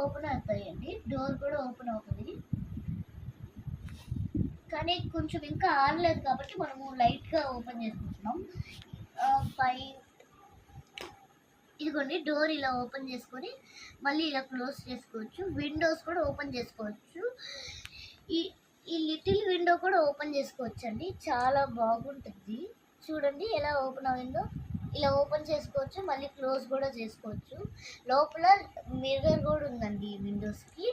Open అవుతాయండి, door కూడా open అవుతుంది. కానీ కొంచెం ఇంకా ఆడలేదు కాబట్టి మనము లైట్గా ఓపెన్ చేసుకుంటున్నాం. పై ఇదిగోండి, డోర్ ఇలా ఓపెన్ చేసుకొని మళ్ళీ ఇలా క్లోజ్ చేసుకోవచ్చు. విండోస్ కూడా ఓపెన్ చేసుకోవచ్చు. ఈ ఈ లిటిల్ విండో కూడా ఓపెన్ చేసుకోవచ్చు అండి, చాలా బాగుంటుంది. చూడండి ఎలా ఓపెన్ అయిందో. ఇలా ఓపెన్ చేసుకోవచ్చు, మళ్ళీ క్లోజ్ కూడా చేసుకోవచ్చు. లోపల మిర్రర్ కూడా ఉందండి ఈ విండోస్కి.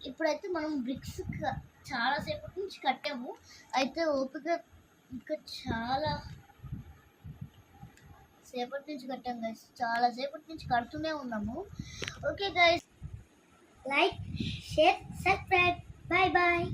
ఇప్పుడైతే మనం బ్రిక్స్ చాలాసేపటి నుంచి కట్టాము. అయితే ఓపిక ఇంకా చాలా సేపటి నుంచి కట్టాం గైస్, చాలా సేపటి నుంచి కడుతూనే ఉన్నాము. Okay guys, like, share, subscribe. Bye bye.